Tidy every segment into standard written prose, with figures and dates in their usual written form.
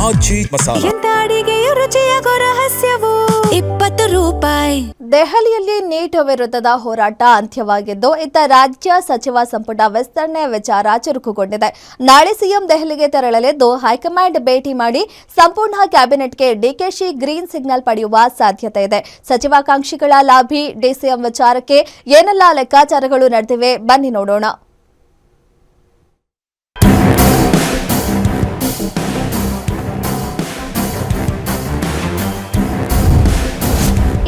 ಆಚಿ ಮಸಾಲ. ಎಂತ ಅಡಿಗೆಯ ರುಚಿಯಾಗೋ ರಹಸ್ಯವು 20 ರೂಪಾಯಿ. ದೆಹಲಿಯಲ್ಲಿ ನೀಟ್ ವಿರುದ್ಧದ ಹೋರಾಟ ಅಂತ್ಯವಾಗಿದ್ದು ಇತ್ತ ರಾಜ್ಯ ಸಚಿವ ಸಂಪುಟ ವಿಸ್ತರಣೆ ವಿಚಾರ ಚುರುಕುಗೊಂಡಿದೆ. ನಾಳೆ ಸಿಎಂ ದೆಹಲಿಗೆ ತೆರಳಲಿದ್ದು ಹೈಕಮಾಂಡ್ ಭೇಟಿ ಮಾಡಿ ಸಂಪೂರ್ಣ ಕ್ಯಾಬಿನೆಟ್ಗೆ ಡಿಕೆಶಿ ಗ್ರೀನ್ ಸಿಗ್ನಲ್ ಪಡೆಯುವ ಸಾಧ್ಯತೆ ಇದೆ. ಸಚಿವಾಕಾಂಕ್ಷಿಗಳ ಲಾಭಿ ಡಿಸಿಎಂ ವಿಚಾರಕ್ಕೆ ಏನೆಲ್ಲ ಲೆಕ್ಕಾಚಾರಗಳು ನಡೆದಿವೆ ಬನ್ನಿ ನೋಡೋಣ.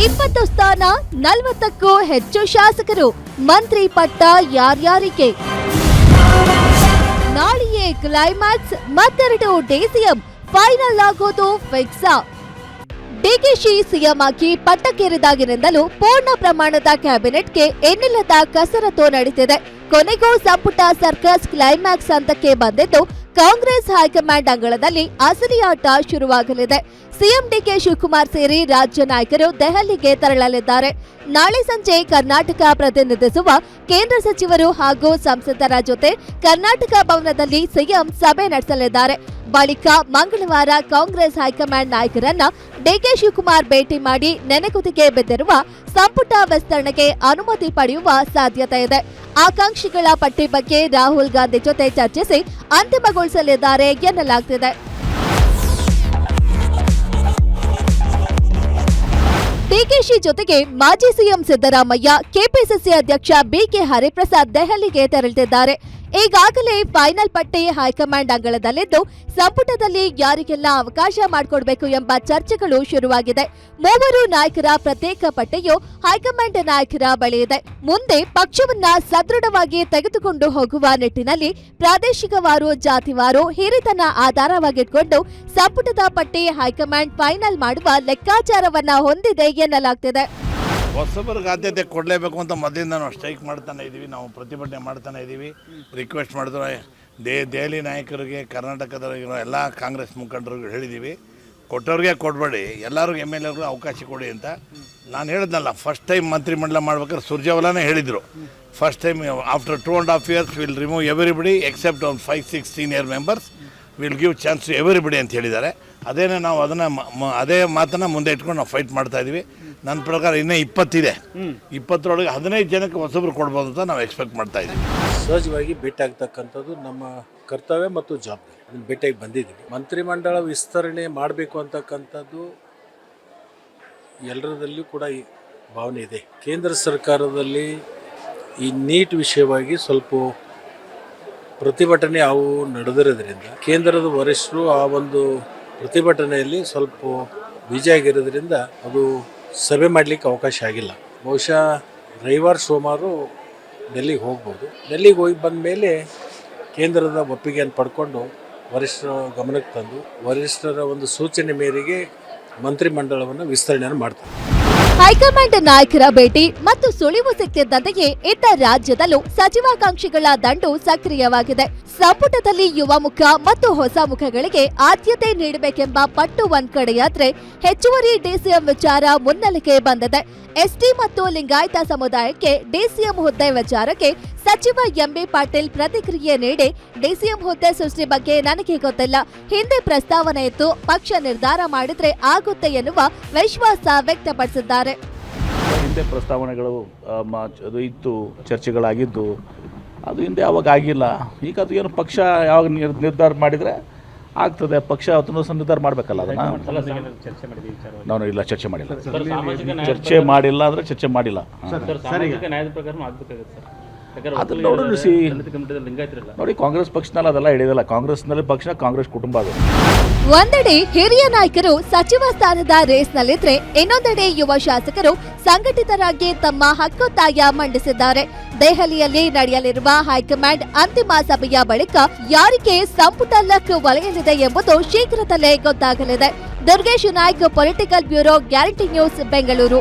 20 ಸ್ಥಾನ 40ಕ್ಕೂ ಹೆಚ್ಚು ಶಾಸಕರು, ಮಂತ್ರಿ ಪಟ್ಟ ಯಾರ್ಯಾರಿಗೆ? ನಾಳೆಯೇ ಕ್ಲೈಮ್ಯಾಕ್ಸ್, ಮತ್ತೆರಡು ಡಿಸಿಎಂ ಫೈನಲ್ ಆಗೋದು ಫಿಕ್ಸಾ? ಡಿಕೆಶಿ ಸಿಎಂ ಆಗಿ ಪಟ್ಟಕ್ಕೇರಿದಾಗಿನಿಂದಲೂ ಪೂರ್ಣ ಪ್ರಮಾಣದ ಕ್ಯಾಬಿನೆಟ್ಗೆ ಎನ್ನಿಲ್ಲದ ಕಸರತ್ತು ನಡೆದಿದೆ. ಕೊನೆಗೂ ಸಂಪುಟ ಸರ್ಕಸ್ ಕ್ಲೈಮ್ಯಾಕ್ಸ್ ಹಂತಕ್ಕೆ ಬಂದಿದ್ದು ಕಾಂಗ್ರೆಸ್ ಹೈಕಮಾಂಡ್ ಅಂಗಳದಲ್ಲಿ ಅಸಲಿಯಾಟ ಶುರುವಾಗಲಿದೆ. ಸಿಎಂ ಡಿಕೆ ಶಿವಕುಮಾರ್ ಸೇರಿ ರಾಜ್ಯ ನಾಯಕರು ದೆಹಲಿಗೆ ತೆರಳಲಿದ್ದಾರೆ. ನಾಳೆ ಸಂಜೆ ಕರ್ನಾಟಕ ಪ್ರತಿನಿಧಿಸುವ ಕೇಂದ್ರ ಸಚಿವರು ಹಾಗೂ ಸಂಸದರ ಜೊತೆ ಕರ್ನಾಟಕ ಭವನದಲ್ಲಿ ಸಿಎಂ ಸಭೆ ನಡೆಸಲಿದ್ದಾರೆ. ಬಳಿಕ ಮಂಗಳವಾರ ಕಾಂಗ್ರೆಸ್ ಹೈಕಮಾಂಡ್ ನಾಯಕರನ್ನ ಡಿಕೆ ಶಿವಕುಮಾರ್ ಭೇಟಿ ಮಾಡಿ ನೆನೆಗುದಿಗೆ ಬಿದ್ದಿರುವ ಸಂಪುಟ ವಿಸ್ತರಣೆಗೆ ಅನುಮತಿ ಪಡೆಯುವ ಸಾಧ್ಯತೆ ಇದೆ. ಆಕಾಂಕ್ಷಿಗಳ ಪಟ್ಟಿ ಬಗ್ಗೆ ರಾಹುಲ್ ಗಾಂಧಿ ಜೊತೆ ಚರ್ಚಿಸಿ ಅಂತಿಮಗೊಳಿಸಲಿದ್ದಾರೆ ಎನ್ನಲಾಗುತ್ತಿದೆ. ಡಿಕೆಶಿ ಜೊತೆಗೆ ಮಾಜಿ ಸಿಎಂ ಸಿದ್ದರಾಮಯ್ಯ, ಕೆಪಿಸಿಸಿ ಅಧ್ಯಕ್ಷ ಬಿಕೆ ಹರಿಪ್ರಸಾದ್ ದೆಹಲಿಗೆ ತೆರಳಿದ್ದಾರೆ. ಈಗಾಗಲೇ ಫೈನಲ್ ಪಟ್ಟಿ ಹೈಕಮಾಂಡ್ ಅಂಗಳದಲ್ಲಿದ್ದು ಸಂಪುಟದಲ್ಲಿ ಯಾರಿಗೆಲ್ಲ ಅವಕಾಶ ಮಾಡಿಕೊಡಬೇಕು ಎಂಬ ಚರ್ಚೆಗಳು ಶುರುವಾಗಿದೆ. ಮೂವರು ನಾಯಕರ ಪ್ರತ್ಯೇಕ ಪಟ್ಟಿಯು ಹೈಕಮಾಂಡ್ ನಾಯಕರ ಬಳಿ ಇದೆ. ಮುಂದೆ ಪಕ್ಷವನ್ನ ಸದೃಢವಾಗಿ ತೆಗೆದುಕೊಂಡು ಹೋಗುವ ನಿಟ್ಟಿನಲ್ಲಿ ಪ್ರಾದೇಶಿಕವಾರು, ಜಾತಿವಾರು, ಹಿರಿತನ ಆಧಾರವಾಗಿಟ್ಕೊಂಡು ಸಂಪುಟದ ಪಟ್ಟಿ ಹೈಕಮಾಂಡ್ ಫೈನಲ್ ಮಾಡುವ ಲೆಕ್ಕಾಚಾರವನ್ನ ಹೊಂದಿದೆ ಎನ್ನಲಾಗ್ತಿದೆ. ಹೊಸಬರಿಗೆ ಆದ್ಯತೆ ಕೊಡಲೇಬೇಕು ಅಂತ ಮೊದಲಿಂದ ನಾವು ಸ್ಟ್ರೈಕ್ ಮಾಡ್ತಾನೆ ಇದ್ದೀವಿ, ನಾವು ಪ್ರತಿಭಟನೆ ಮಾಡ್ತಾನೆ ಇದ್ದೀವಿ. ರಿಕ್ವೆಸ್ಟ್ ಮಾಡಿದ್ರೆ ದೆಹಲಿ ನಾಯಕರಿಗೆ, ಕರ್ನಾಟಕದ ಎಲ್ಲ ಕಾಂಗ್ರೆಸ್ ಮುಖಂಡರಿಗೆ ಹೇಳಿದ್ದೀವಿ, ಕೊಟ್ಟವ್ರಿಗೆ ಕೊಡಬೇಡಿ, ಎಲ್ಲರಿಗೂ MLAಗೂ ಅವಕಾಶ ಕೊಡಿ ಅಂತ. ನಾನು ಹೇಳಿದ್ನಲ್ಲ, ಫಸ್ಟ್ ಟೈಮ್ ಮಂತ್ರಿಮಂಡಲ ಮಾಡ್ಬೇಕಾದ್ರೆ ಸುರ್ಜೇವಾಲಾನೇ ಹೇಳಿದರು, first time after 2.5 years will remove everybody except ಒಂದು 5-6 senior members, will give chance to everybody ಅಂತ ಹೇಳಿದ್ದಾರೆ. ಅದೇನೇ ನಾವು ಅದೇ ಮಾತನ್ನು ಮುಂದೆ ಇಟ್ಕೊಂಡು ನಾವು ಫೈಟ್ ಮಾಡ್ತಾ ಇದ್ದೀವಿ. ನನ್ನ ಪ್ರಕಾರ ಇನ್ನೂ 20 ಇದೆ, 20ರೊಳಗೆ 15 ಜನಕ್ಕೆ ಹೊಸಬ್ರು ಕೊಡ್ಬೋದು ಅಂತ ನಾವು ಎಕ್ಸ್ಪೆಕ್ಟ್ ಮಾಡ್ತಾ ಇದ್ದೀವಿ. ಸಹಜವಾಗಿ ಭೇಟಿ ಆಗ್ತಕ್ಕಂಥದ್ದು ನಮ್ಮ ಕರ್ತವ್ಯ ಮತ್ತು ಜವಾಬ್ದಾರಿ. ಅದನ್ನು ಭೇಟಿಯಾಗಿ ಬಂದಿದ್ದೀವಿ. ಮಂತ್ರಿಮಂಡಲ ವಿಸ್ತರಣೆ ಮಾಡಬೇಕು ಅಂತಕ್ಕಂಥದ್ದು ಎಲ್ಲರದಲ್ಲೂ ಕೂಡ ಈ ಭಾವನೆ ಇದೆ. ಕೇಂದ್ರ ಸರ್ಕಾರದಲ್ಲಿ ಈ ನೀಟ್ ವಿಷಯವಾಗಿ ಸ್ವಲ್ಪ ಪ್ರತಿಭಟನೆ ಅವು ನಡೆದಿರೋದ್ರಿಂದ ಕೇಂದ್ರದ ವರಿಷ್ಠರು ಆ ಒಂದು ಪ್ರತಿಭಟನೆಯಲ್ಲಿ ಸ್ವಲ್ಪ ಬಿಜಿ ಆಗಿರೋದ್ರಿಂದ ಅದು ಸಭೆ ಮಾಡಲಿಕ್ಕೆ ಅವಕಾಶ ಆಗಿಲ್ಲ. ಬಹುಶಃ ರವಿವಾರ ಸೋಮವಾರ ಡೆಲ್ಲಿಗೆ ಹೋಗ್ಬೋದು. ಡೆಲ್ಲಿಗೆ ಹೋಗಿ ಬಂದ ಮೇಲೆ ಕೇಂದ್ರದ ಒಪ್ಪಿಗೆಯನ್ನು ಪಡ್ಕೊಂಡು ವರಿಷ್ಠರ ಗಮನಕ್ಕೆ ತಂದು ವರಿಷ್ಠರ ಒಂದು ಸೂಚನೆ ಮೇರೆಗೆ ಮಂತ್ರಿಮಂಡಲವನ್ನು ವಿಸ್ತರಣೆಯನ್ನು ಮಾಡ್ತಾರೆ. ಹೈಕಮಾಂಡ್ ನಾಯಕರ ಭೇಟಿ ಮತ್ತು ಸುಳಿವು ಸಿಕ್ಕಿದ್ದಂತೆಯೇ ಇತ್ತ ರಾಜ್ಯದಲ್ಲೂ ಸಚಿವಾಕಾಂಕ್ಷಿಗಳ ದಂಡು ಸಕ್ರಿಯವಾಗಿದೆ. ಸಂಪುಟದಲ್ಲಿ ಯುವ ಮುಖ ಮತ್ತು ಹೊಸ ಮುಖಗಳಿಗೆ ಆದ್ಯತೆ ನೀಡಬೇಕೆಂಬ ಪಟ್ಟು ಒಂದ್ ಕಡೆಯಾದ್ರೆ ಹೆಚ್ಚುವರಿ ಡಿಸಿಎಂ ವಿಚಾರ ಮುನ್ನೆಲೆಗೆ ಬಂದಿದೆ. ಎಸ್ಟಿ ಮತ್ತು ಲಿಂಗಾಯತ ಸಮುದಾಯಕ್ಕೆ ಡಿಸಿಎಂ ಹುದ್ದೆ ವಿಚಾರಕ್ಕೆ ಸಚಿವ ಎಂಬಿ ಪಾಟೀಲ್ ಪ್ರತಿಕ್ರಿಯೆ ನೀಡಿ, ಡಿಸಿಎಂ ಹುದ್ದೆ ಸೃಷ್ಟಿ ಬಗ್ಗೆ ನನಗೆ ಗೊತ್ತಿಲ್ಲ, ಹಿಂದೆ ಪ್ರಸ್ತಾವನೆ ಇತ್ತು, ಪಕ್ಷ ನಿರ್ಧಾರ ಮಾಡಿದ್ರೆ ಆಗುತ್ತೆ ಎನ್ನುವ ವಿಶ್ವಾಸ ವ್ಯಕ್ತಪಡಿಸಿದ್ದಾರೆ. ಹಿಂದೆ ಪ್ರಸ್ತಾವನೆಗಳು ಅದು ಇತ್ತು, ಚರ್ಚೆಗಳಾಗಿದ್ದು, ಅದು ಹಿಂದೆ ಯಾವಾಗ ಆಗಿಲ್ಲ. ಈಗ ಅದು ಏನು ಪಕ್ಷ ಯಾವಾಗ ನಿರ್ಧಾರ ಮಾಡಿದರೆ ಆಗ್ತದೆ. ಪಕ್ಷ ನಿರ್ಧಾರ ಮಾಡಬೇಕಲ್ಲ. ಅದನ್ನು ನಾನು ಇಲ್ಲ ಚರ್ಚೆ ಮಾಡಿಲ್ಲ. ಚರ್ಚೆ ಮಾಡಿಲ್ಲ ಅಂದರೆ ಚರ್ಚೆ ಮಾಡಿಲ್ಲ. ಅದನ್ನು ನೋಡಿ, ಕಾಂಗ್ರೆಸ್ ಪಕ್ಷನಲ್ಲಿ ಅದೆಲ್ಲ ಹಿಡಿಯೋದಿಲ್ಲ. ಕಾಂಗ್ರೆಸ್ನಲ್ಲಿ ಪಕ್ಷ, ಕಾಂಗ್ರೆಸ್ ಕುಟುಂಬ ಅದು. ಒಂದೆಡೆ ಹಿರಿಯ ನಾಯಕರು ಸಚಿವ ಸ್ಥಾನದ ರೇಸ್ನಲ್ಲಿದ್ರೆ, ಇನ್ನೊಂದೆಡೆ ಯುವ ಶಾಸಕರು ಸಂಘಟಿತರಾಗಿ ತಮ್ಮ ಹಕ್ಕೊತ್ತಾಯ ಮಂಡಿಸಿದ್ದಾರೆ. ದೆಹಲಿಯಲ್ಲಿ ನಡೆಯಲಿರುವ ಹೈಕಮಾಂಡ್ ಅಂತಿಮ ಸಭೆಯ ಬಳಿಕ ಯಾರಿಗೆ ಸಂಪುಟ ಲಕ್ ಒಳೆಯಲಿದೆ ಎಂಬುದು ಶೀಘ್ರದಲ್ಲೇ ಗೊತ್ತಾಗಲಿದೆ. Durgesh Naik, political bureau, guarantee news, Bengaluru.